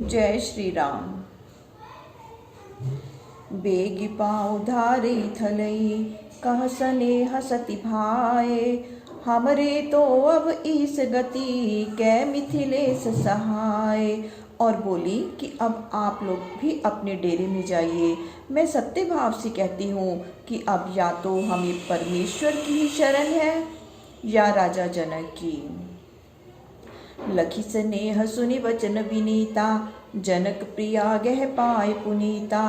जय श्री राम। बेगी पाँव धारे थलई कह स्नेह सति भाए, हमरे तो अब इस गति कै मिथिलेश सहाय। और बोली कि अब आप लोग भी अपने डेरे में जाइए। मैं सत्य भाव से कहती हूँ कि अब या तो हमें परमेश्वर की ही शरण है या राजा जनक की। लखी स्नेह सुनि वचन विनीता, जनक प्रिया गह पाए पुनीता।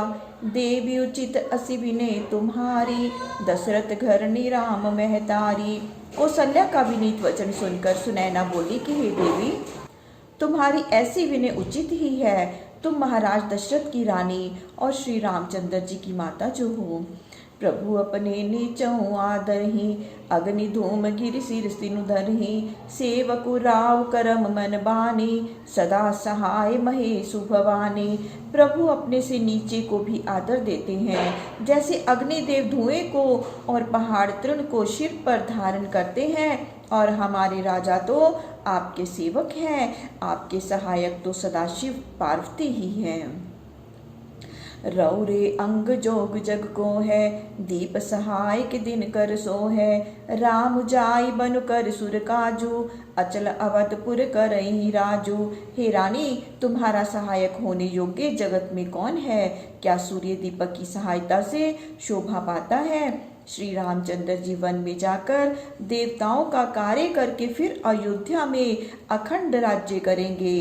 देवी उचित असी विनय तुम्हारी, दशरथ घर निराम महतारी। कौशल्या का विनीत वचन सुनकर सुनैना बोली कि हे देवी, तुम्हारी ऐसी विनय उचित ही है। तुम महाराज दशरथ की रानी और श्री रामचंद्र जी की माता जो हो। प्रभु अपने नीचों आदरहि, अग्नि धूम गिर सिर सिनु धरहि। सेवकु राव करम मन बानी, सदा सहाय महेशु भवानी। प्रभु अपने से नीचे को भी आदर देते हैं, जैसे अग्निदेव धुएं को और पहाड़ तृण को सिर पर धारण करते हैं। और हमारे राजा तो आपके सेवक हैं, आपके सहायक तो सदाशिव पार्वती ही हैं। रौरे अंग जोग जग को है, दीप सहाय के दिन कर सो है। राम जाई बनु कर सुर काजू, अचल अवधपुर करई राजू। हे रानी, तुम्हारा सहायक होने योग्य जगत में कौन है? क्या सूर्य दीपक की सहायता से शोभा पाता है? श्री रामचंद्र जी वन में जाकर देवताओं का कार्य करके फिर अयोध्या में अखंड राज्य करेंगे।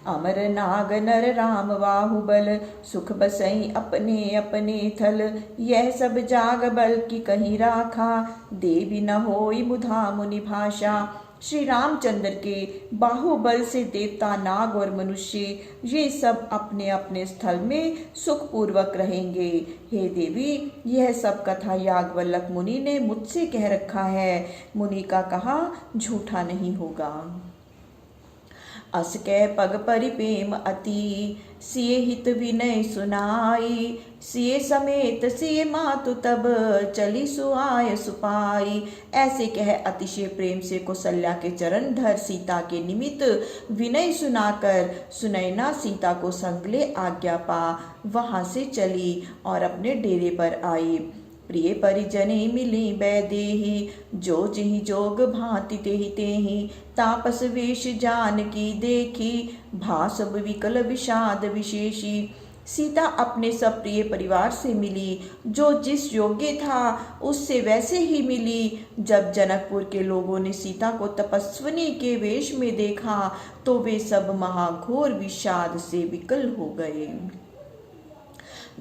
अमर नाग नर राम बाहुबल, सुख बसई अपने अपने थल। यह सब जाग बल की कहीं राखा, देवी न होई मुधा मुनि भाषा। श्री रामचंद्र के बाहुबल से देवता, नाग और मनुष्य ये सब अपने अपने स्थल में सुखपूर्वक रहेंगे। हे देवी, यह सब कथा याज्ञवल्क्य मुनि ने मुझसे कह रखा है। मुनि का कहा झूठा नहीं होगा। अस कै पग परिपेम अति, सिए हित विनय सुनाई। सिए समेत सिए मातु तब, चली सुआय सुपाई। ऐसे कह अतिशय प्रेम से कौशल्या के चरण धर सीता के निमित्त विनय सुनाकर सुनैना सीता को संग ले आज्ञा पा वहां से चली और अपने डेरे पर आई। प्रिय परिजने मिली बैदेही, जो जिहि जोग भांति तेहि तेहि। तापस वेश जानकी देखी, भासब विकल विषाद विशेषी। सीता अपने सब प्रिय परिवार से मिली, जो जिस योग्य था उससे वैसे ही मिली। जब जनकपुर के लोगों ने सीता को तपस्विनी के वेश में देखा तो वे सब महाघोर विषाद से विकल हो गए।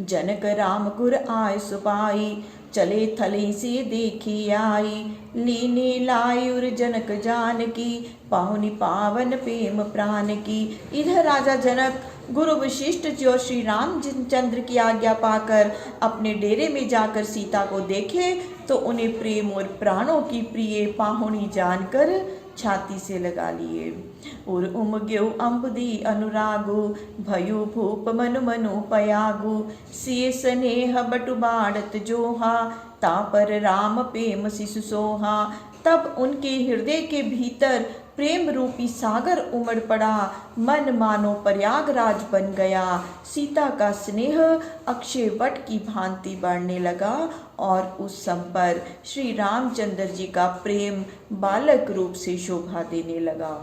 जनक राम गुर आय सुपाई, चले थले से देखी आई। लीने लायुर जनक जानकी, पाहुनि पावन प्रेम प्राण की। इधर राजा जनक गुरु वशिष्ठ जी और श्री रामचंद्र की आज्ञा पाकर अपने डेरे में जाकर सीता को देखे तो उन्हें प्रेम और प्राणों की प्रिय पाहुनी जानकर छाती से लगा लिए। उर उमग्यो अम्बुदी अनुरागु, भयु भूप मनु मनु पयागु। सिए स्नेह बटु बाड़त जोहा, तापर राम प्रेम शिशु सोहा। तब उनके हृदय के भीतर प्रेम रूपी सागर उमड़ पड़ा, मन मानो प्रयागराज बन गया। सीता का स्नेह अक्षय वट की भांति बढ़ने लगा और उस सम पर श्री रामचंद्र जी का प्रेम बालक रूप से शोभा देने लगा।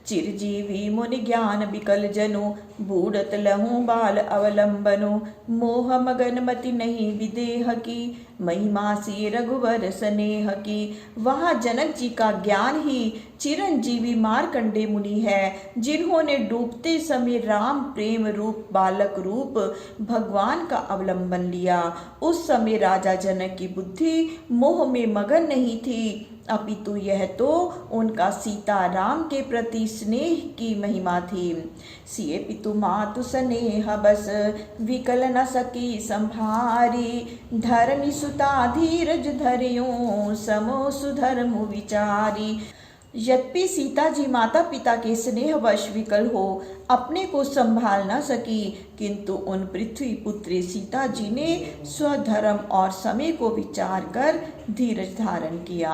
चिरजीवी मुनि ज्ञान विकल जनु, बूढ़त लहू बाल अवलंबनु। मोह मगन मति नहीं विदेह की, महिमा सी रघुवर स्नेह की। वहाँ जनक जी का ज्ञान ही चिरंजीवी मार्कंडे मुनि है, जिन्होंने डूबते समय राम प्रेम रूप बालक रूप भगवान का अवलंबन लिया। उस समय राजा जनक की बुद्धि मोह में मगन नहीं थी, अपितु यह तो उनका सीता राम के प्रति स्नेह की महिमा थी। सिए पितु मातु स्नेह बस, विकल न सकी संभारी। धरनी सुता धीरज धरियो, समो सुधर्म विचारी। यद्यपि सीता जी माता पिता के स्नेहवश विकल हो अपने को संभाल न सकी, किंतु उन पृथ्वी पुत्री सीता जी ने स्वधर्म और समय को विचार कर धीरज धारण किया।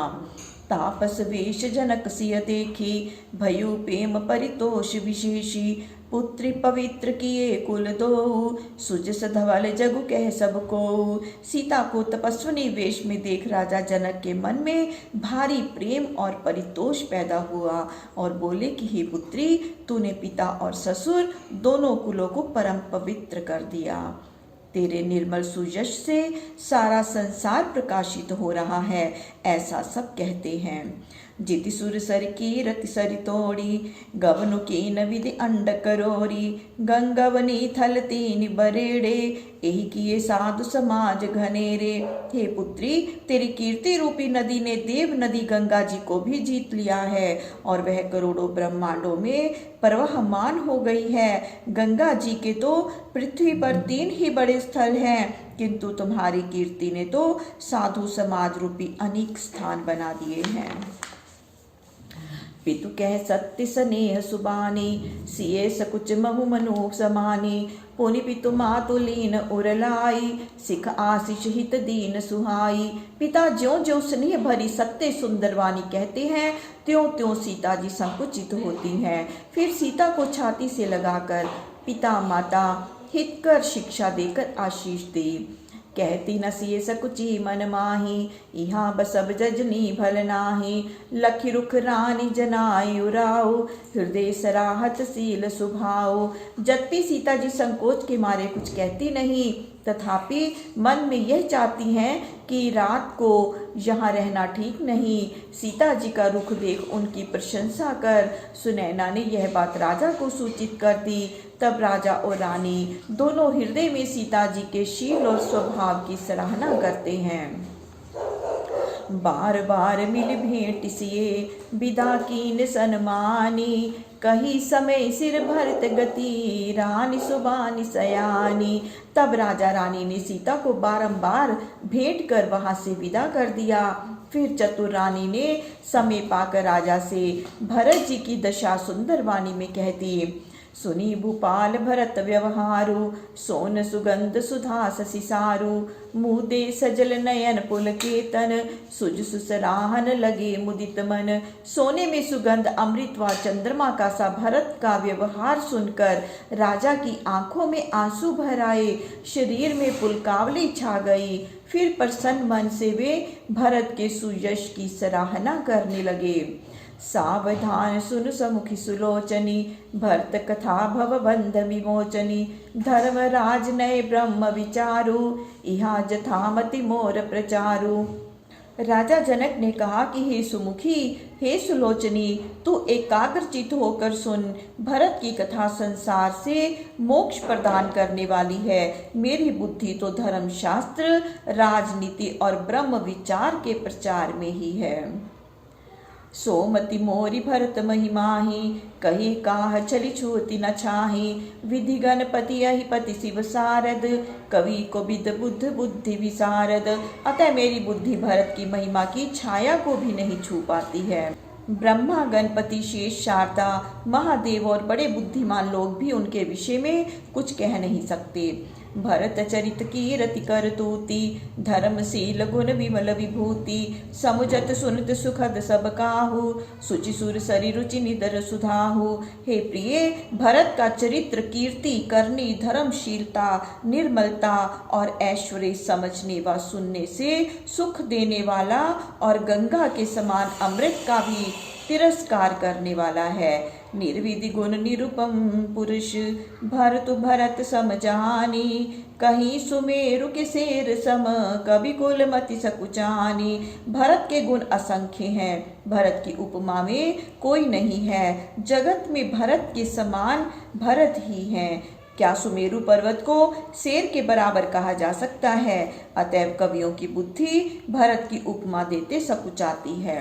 तापस वेश जनक सिय देखी, भयु प्रेम परितोष विशेषी। पुत्री पवित्र किए कुल दो, सुजस धवल जगु कह सबको। सीता को तपस्विनी वेश में देख राजा जनक के मन में भारी प्रेम और परितोष पैदा हुआ और बोले कि हे पुत्री, तूने पिता और ससुर दोनों कुलों को परम पवित्र कर दिया। तेरे निर्मल सुयश से सारा संसार प्रकाशित हो रहा है, ऐसा सब कहते हैं। जिति सुर सर की रति सरि तोड़ी, गवनु की न विधि अंड करोरी। गंगवनी थल तीन बरेड़े, यही किए साधु समाज घनेरे। हे पुत्री, तेरी कीर्ति रूपी नदी ने देव नदी गंगा जी को भी जीत लिया है और वह करोड़ों ब्रह्मांडों में प्रवहमान हो गई है। गंगा जी के तो पृथ्वी पर 3 ही बड़े स्थल हैं, किंतु तुम्हारी कीर्ति ने तो साधु समाज रूपी अनेक स्थान बना दिए हैं। पितु कह सत्य स्नेह सुबानी, सिए सकुच महु मनु समानी। पुनि पितु मातुलीन उरलाई, सिख आशीष हित दीन सुहाई। पिता ज्यों ज्यों स्नेह भरी सत्य सुंदर वाणी कहते हैं, त्यों त्यों सीता जी संकुचित होती हैं। फिर सीता को छाती से लगाकर पिता माता हितकर शिक्षा देकर आशीष दी। कहती न सिए सकुची मन माही, यहाँ बसब जजनी भल नाही। लखी रुख रानी जनाई उराओ, हृदय सराहत सील सुभाओ। जबकि सीता जी संकोच के मारे कुछ कहती नहीं, तथापि मन में यह चाहती हैं कि रात को यहाँ रहना ठीक नहीं। सीता जी का रुख देख उनकी प्रशंसा कर सुनैना ने यह बात राजा को सूचित कर दी। तब राजा और रानी दोनों हृदय में सीता जी के शील और स्वभाव की सराहना करते हैं। बार बार मिल भेंट सिए, विदा कीन सन्मानी। कही समय सिर भरत गति, रानी सुबानी सयानी। तब राजा रानी ने सीता को बारंबार भेंट कर वहां से विदा कर दिया। फिर चतुर रानी ने समय पाकर राजा से भरत जी की दशा सुंदर वाणी में कहती। सुनी भूपाल भरत व्यवहारु, सोन सुगंध सुधा ससिसारु। मुदे सजल नयन पुलकेतन, सुज सुसराहन लगे मुदित मन। सोने में सुगंध अमृत व चंद्रमा का सा भरत का व्यवहार सुनकर राजा की आंखों में आंसू भर आए, शरीर में पुलकावली छा गई। फिर प्रसन्न मन से वे भरत के सुयश की सराहना करने लगे। सावधान सुन समुखी सुलोचनी, भरत कथा भव बंध विमोचनी। धर्मराज नए ब्रह्म विचारु, इहा जथामति मोर प्रचारु। राजा जनक ने कहा कि हे सुमुखी, हे सुलोचनी, तू एकाग्रचित होकर सुन। भरत की कथा संसार से मोक्ष प्रदान करने वाली है। मेरी बुद्धि तो धर्मशास्त्र, राजनीति और ब्रह्म विचार के प्रचार में ही है। सोमति मोरी भरत महिमाही, कही काह चली छूति न छाही। विधि गणपति अहिपति शिव सारद, कवि को विद बुद्ध बुद्धि विसारद। अतः मेरी बुद्धि भरत की महिमा की छाया को भी नहीं छू पाती है। ब्रह्मा, गणपति, शेष, शारदा, महादेव और बड़े बुद्धिमान लोग भी उनके विषय में कुछ कह नहीं सकते। भरत चरित की रति कर तूती, धर्मशील गुण विमल विभूति। समुझत सुनत सुखद सब काहू, सुचि सुर सरि रुचि निदर सुधाहु। हे प्रिय, भरत का चरित्र, कीर्ति, करनी, धर्मशीलता, निर्मलता और ऐश्वर्य समझने व सुनने से सुख देने वाला और गंगा के समान अमृत का भी तिरस्कार करने वाला है। निर्विधि गुण निरुपम पुरुष, भरत भरत सम जानी। कहीं सुमेरु के शेर सम, कवि कुल मति सकुचानी। भरत के गुण असंख्य हैं, भरत की उपमा में कोई नहीं है। जगत में भरत के समान भरत ही हैं। क्या सुमेरु पर्वत को शेर के बराबर कहा जा सकता है? अतएव कवियों की बुद्धि भरत की उपमा देते सकुचाती है।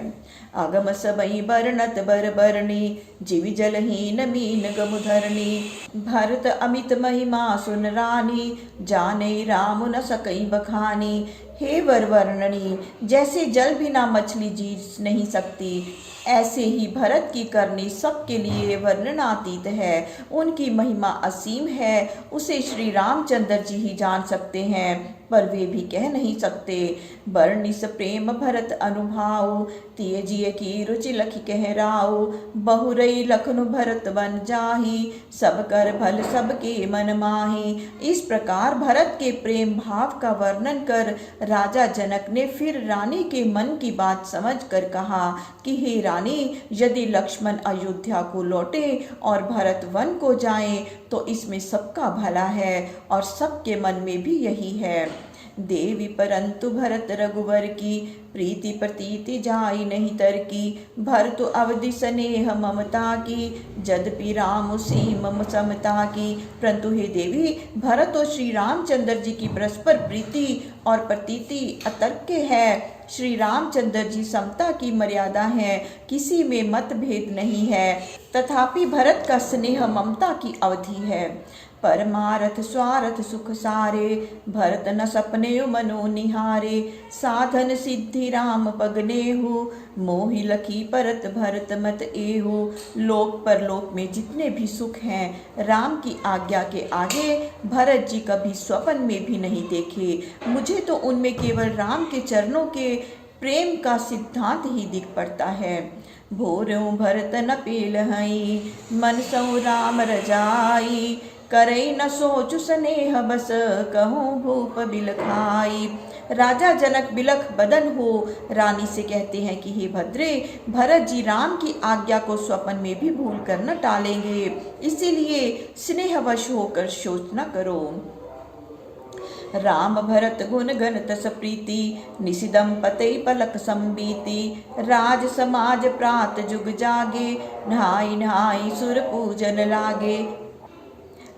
अगम सबई बरनत बर बरनी, जीव जलहीन मीन गमुधरणी। भरत अमित महिमा सुन रानी, जाने राम न सकई बखानी। हे वर वर्णनी, जैसे जल बिना मछली जी नहीं सकती, ऐसे ही भरत की करनी सबके लिए वर्णनातीत है। उनकी महिमा असीम है, उसे श्री रामचंद्र जी ही जान सकते हैं। पर वे भी कह नहीं सकते। बरनिस प्रेम भरत अनुभाव, तिय जिय की रुचि लखि कह राव। बहुरई लखनु भरत बन जाही, सब कर भल सबके मन माही। इस प्रकार भरत के प्रेम भाव का वर्णन कर राजा जनक ने फिर रानी के मन की बात समझकर कहा कि हे रानी, यदि लक्ष्मण अयोध्या को लौटे और भरत वन को जाए तो इसमें सबका भला है और सबके मन में भी यही है। देवी परंतु भरत रघुवर की, प्रीति प्रतीति जाई नहीं तर की। भरत अवधि स्नेह ममता की, जदपि राम सीम समता की। परंतु हे देवी, भरत और श्री रामचंद्र जी की परस्पर प्रीति और प्रतीति अतर्क्य है। श्री रामचंद्र जी समता की मर्यादा है, किसी में मतभेद नहीं है। तथापि भरत का स्नेह ममता की अवधि है। परमारथ स्वार्थ सुख सारे, भरत न सपने मनो निहारे। साधन सिद्धि राम पगनेहु, मोहि लखी परत भरत मत एहु। लोक परलोक में जितने भी सुख हैं, राम की आज्ञा के आगे भरत जी कभी स्वप्न में भी नहीं देखे। मुझे तो उनमें केवल राम के चरणों के प्रेम का सिद्धांत ही दिख पड़ता है। भोरऊ भरत न पेल हई, मन सौ राम रजाई। करई न सोचु स्नेह बस, कहूँ भूप बिलखाई। राजा जनक बिलख बदन हो रानी से कहते हैं कि हे भद्रे, भरत जी राम की आज्ञा को स्वप्न में भी भूल कर न टालेंगे, इसीलिए स्नेहवश होकर शोच न करो। राम भरत गुण गण तस प्रीति, निशिदम पतई पलक संबीति। राज समाज प्रात जुग जागे, नहाई नहाई सुर पूजन लागे।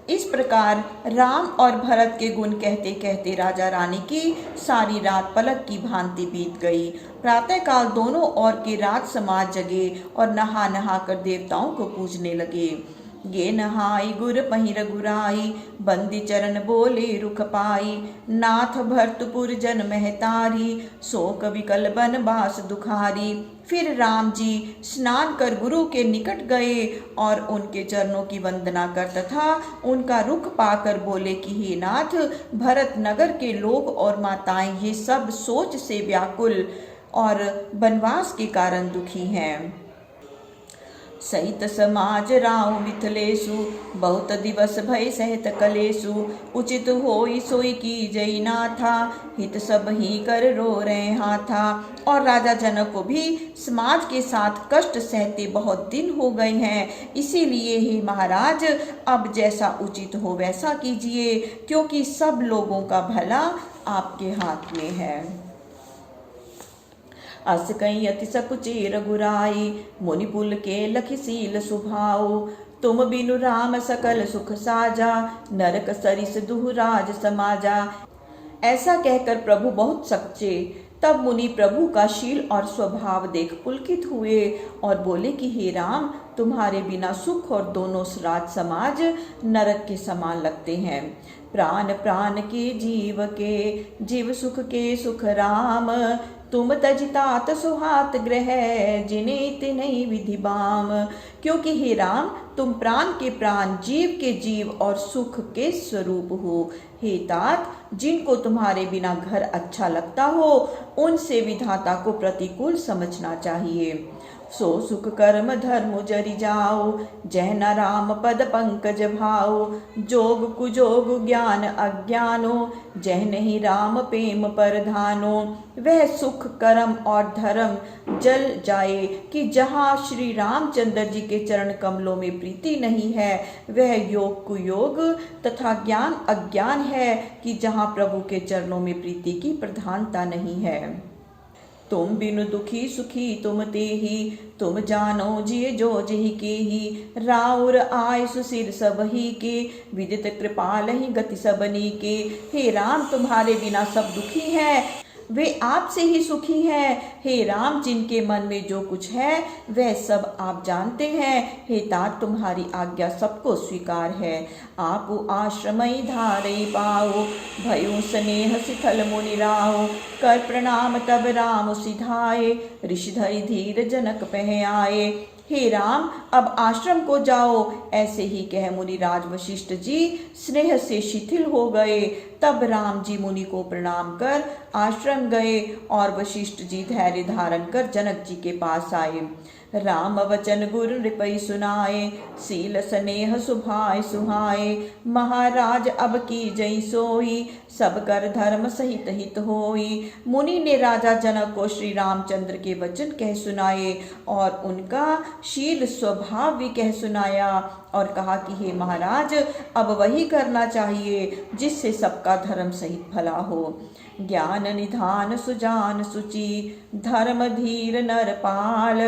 इस प्रकार राम और भरत के गुण कहते कहते राजा रानी की सारी रात पलक की भांति बीत गई। प्रातःकाल दोनों ओर के राज समाज जगे और नहा नहा कर देवताओं को पूजने लगे। गे नहाई गुर पहि रघुराई, बंदी चरण बोले रुख पाई। नाथ भरतपुर जन महतारी, शोक विकल बन बास दुखारी। फिर राम जी स्नान कर गुरु के निकट गए और उनके चरणों की वंदना कर तथा उनका रुख पाकर बोले कि हे नाथ, भरत नगर के लोग और माताएं ये सब सोच से व्याकुल और वनवास के कारण दुखी हैं। सहित समाज राव मिथिलेशु, बहुत दिवस भय सहित कलेशु। उचित होई सोई की जय नाथा, हित सब ही कर रो रहे हाथा। और राजा जनक को भी समाज के साथ कष्ट सहते बहुत दिन हो गए हैं, इसीलिए हे महाराज, अब जैसा उचित हो वैसा कीजिए, क्योंकि सब लोगों का भला आपके हाथ में है। अस कई अति सकुचे रघुराई, मुनिपुल के लखि सील सुभाओ। तुम बिनु राम सकल सुख साजा, नरक सरिस दुहराज समाजा। ऐसा कहकर प्रभु बहुत सच्चे। तब मुनि प्रभु का शील और स्वभाव देख पुलकित हुए और बोले कि हे राम, तुम्हारे बिना सुख और दोनों राज समाज नरक के समान लगते हैं। प्राण प्राण के जीव सुख के सुख राम। तुम तजितात सुहात ग्रह, जिने तिनहि विधि बाम। क्योंकि हे राम, तुम प्राण के प्राण, जीव के जीव और सुख के स्वरूप हो। हे तात, जिनको तुम्हारे बिना घर अच्छा लगता हो, उनसे विधाता को प्रतिकूल समझना चाहिए। सो सुख कर्म धर्म जरि जाओ, जह न राम पद पंकज भाओ। जोग कुजोग ज्ञान अज्ञानो, जह नहीं राम प्रेम परधानो। वह सुख कर्म और धर्म जल जाए कि जहाँ श्री रामचंद्र जी के चरण कमलों में प्रीति नहीं है। वह योग कुयोग तथा ज्ञान अज्ञान है कि जहाँ प्रभु के चरणों में प्रीति की प्रधानता नहीं है। तुम बिनु दुखी सुखी तुम तेहि, तुम जानो जिय जो जहि केहि। राउर आय सुसिर सबहि के, विदित कृपाल ही गति सबनी के। हे राम, तुम्हारे बिना सब दुखी हैं, वे आपसे ही सुखी हैं। हे राम, जिनके मन में जो कुछ है वह सब आप जानते हैं। हे तात, तुम्हारी आज्ञा सबको स्वीकार है। आपु आश्रमई धारई पाओ, भयो स्नेह शिथल मुनि राहो। कर प्रणाम तब राम सिधाए, ऋषि धरि धीर जनक पह आए। हे राम, अब आश्रम को जाओ। ऐसे ही कह मुनि राज वशिष्ठ जी स्नेह से शिथिल हो गए। तब राम जी मुनि को प्रणाम कर आश्रम गए और वशिष्ठ जी धैर्य धारण कर जनक जी के पास आए। राम वचन गुरु नृपै सुनाए, सील स्नेह सुभाय सुहाए। महाराज अब की जई सोई, सब कर धर्म सहित हित होई। मुनि ने राजा जनक को श्री रामचंद्र के वचन कह सुनाए और उनका शील स्वभाव भी कह सुनाया और कहा कि हे महाराज, अब वही करना चाहिए जिससे सबका धर्म सहित भला हो। ज्ञान निधान सुजान सुचि, धर्म धीर नरपाल।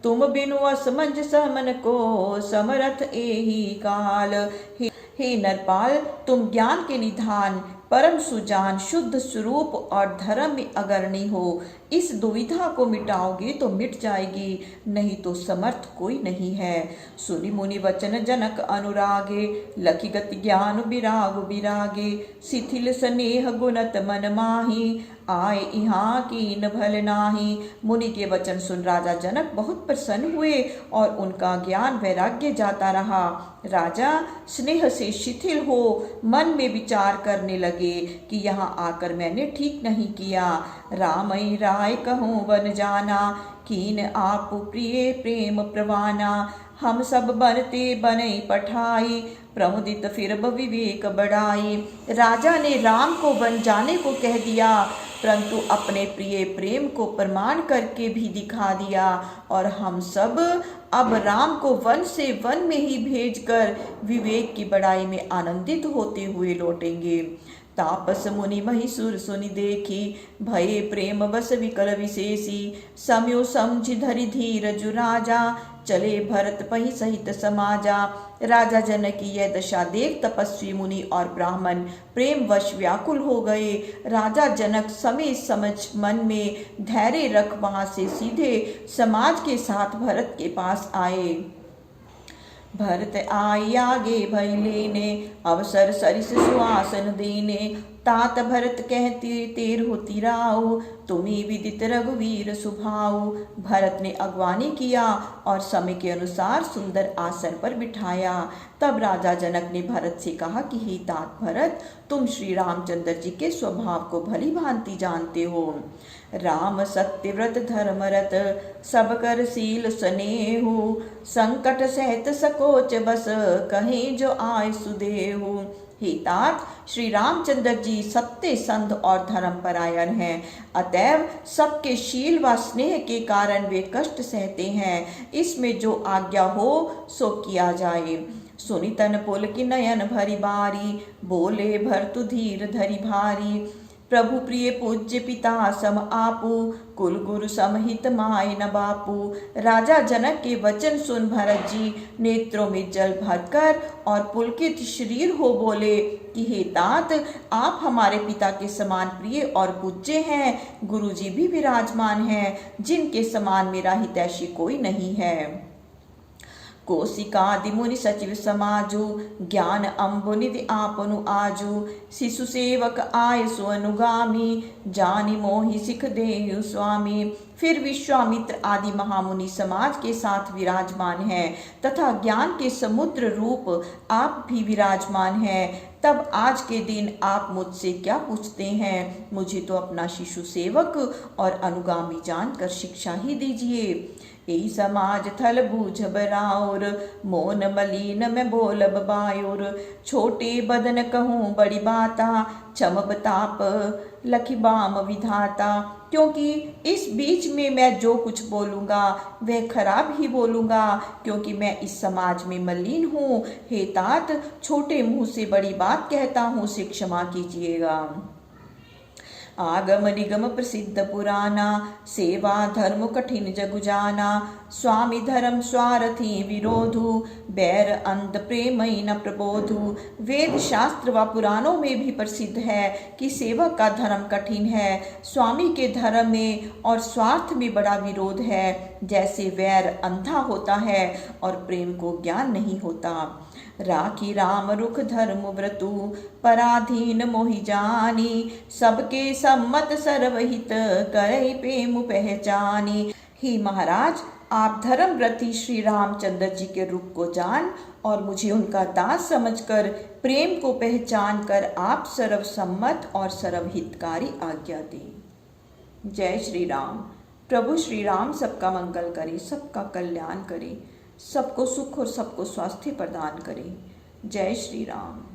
तुम बिनु असमंज समन को, समरथ एही काल। हे नरपाल, तुम ज्ञान के निधान, परम सुजान, शुद्ध स्वरूप और धर्म में अग्रणी हो। इस दुविधा को मिटाओगे तो मिट जाएगी, नहीं तो समर्थ कोई नहीं है। सुनि मुनि वचन जनक अनुरागे, लखि गति ज्ञान विराग विरागे। शिथिल स्नेह गुणत मन माही, आए यहाँ कीन भल नाही। मुनि के वचन सुन राजा जनक बहुत प्रसन्न हुए और उनका ज्ञान वैराग्य जाता रहा। राजा स्नेह से शिथिल हो मन में विचार करने लगे कि यहाँ आकर मैंने ठीक नहीं किया। रामई राय कहूँ वन जाना, कीन आप प्रिय प्रेम प्रवाना। हम सब बनते बनई पठाई, प्रमुदित फिर विवेक बढ़ाई। राजा ने राम को वन जाने को कह दिया, परंतु अपने प्रिय प्रेम को प्रमाण करके भी दिखा दिया और हम सब अब राम को वन से वन में ही भेजकर विवेक की बढ़ाई में आनंदित होते हुए लौटेंगे। तापस मुनि महिसुर सुनि देखी, भये प्रेम बस विकल विशेषी। सम्यो समझि धरि धीरजु राजा, चले भरत पहि सहित समाजा। राजा जनक की यह दशा देख तपस्वी मुनि और ब्राह्मण प्रेम वश व्याकुल हो गए। राजा जनक समय समझ मन में धैर्य रख वहां से सीधे समाज के साथ भरत के पास आए। भरत आई आगे भय लेने, अवसर सरिस सुआसन देने। तात भरत कहते तेर होती राव, तुम्ही विदित रघुवीर सुभाव। भरत ने अगवानी किया और समय के अनुसार सुंदर आसन पर बिठाया। तब राजा जनक ने भरत से कहा कि हे तात भरत, तुम श्री रामचंद्र जी के स्वभाव को भली भांति जानते हो। राम सत्यव्रत धर्मरत, सब कर शील स्नेहु। संकट सहित सकोच बस, कहे जो आय सुदेहु। हे तात, श्री रामचंद्र जी सत्य संत और धर्मपरायण हैं, अतएव सबके शील व स्नेह के कारण वे कष्ट सहते हैं। इसमें जो आज्ञा हो सो किया जाए। सुनि तन पुल की नयन भरी बारी, बोले भरतु धीर धरि भारी। प्रभु प्रिय पूज्य पिता सम आपू, कुल गुरु समहित माय न बापू। राजा जनक के वचन सुन भरत जी नेत्रों में जल भरकर और पुलकित शरीर हो बोले कि हे तात, आप हमारे पिता के समान प्रिय और पूज्य हैं। गुरु जी भी विराजमान हैं, जिनके समान मेरा हितैषी कोई नहीं है। कौशिकादि मुनि सचिव समाजु, ज्ञान अम्बु निधि आपनु आजु। शिशु सेवक आय सो अनुगामी, जानि मोहि सिख देहु स्वामी। फिर विश्वामित्र आदि महामुनि समाज के साथ विराजमान हैं तथा ज्ञान के समुद्र रूप आप भी विराजमान हैं। तब आज के दिन आप मुझसे क्या पूछते हैं? मुझे तो अपना शिशु सेवक और अनुगामी जानकर शिक्षा ही दीजिए। यही समाज थल बूझ बराउर, मोन मलिन में बोलब बायुर। छोटे बदन कहूँ बड़ी बाता, क्षम बताप लखि बाम विधाता। क्योंकि इस बीच में मैं जो कुछ बोलूँगा वह खराब ही बोलूँगा, क्योंकि मैं इस समाज में मलिन हूँ। हे तात, छोटे मुँह से बड़ी बात कहता हूँ, से क्षमा कीजिएगा। आगम निगम प्रसिद्ध पुराना, सेवा धर्म कठिन जगु जाना। स्वामी धर्म स्वार्थी विरोधु, बैर अंध प्रेमई न प्रबोधु। वेद शास्त्र व पुराणों में भी प्रसिद्ध है कि सेवक का धर्म कठिन है, स्वामी के धर्म में और स्वार्थ में बड़ा विरोध है। जैसे वैर अंधा होता है और प्रेम को ज्ञान नहीं होता। राखी राम रुख धर्म व्रतु, पराधीन मोहि जानी। सबके सम्मत सर्वहित, करई प्रेम पहचानी। हे महाराज, आप धर्मव्रती श्री रामचंद्र जी के रूप को जान और मुझे उनका दास समझकर प्रेम को पहचान कर आप सर्वसम्मत और सर्वहितकारी आज्ञा दें। जय श्री राम। प्रभु श्री राम सबका मंगल करे, सबका कल्याण करे, सबको सुख और सबको स्वास्थ्य प्रदान करे। जय श्री राम।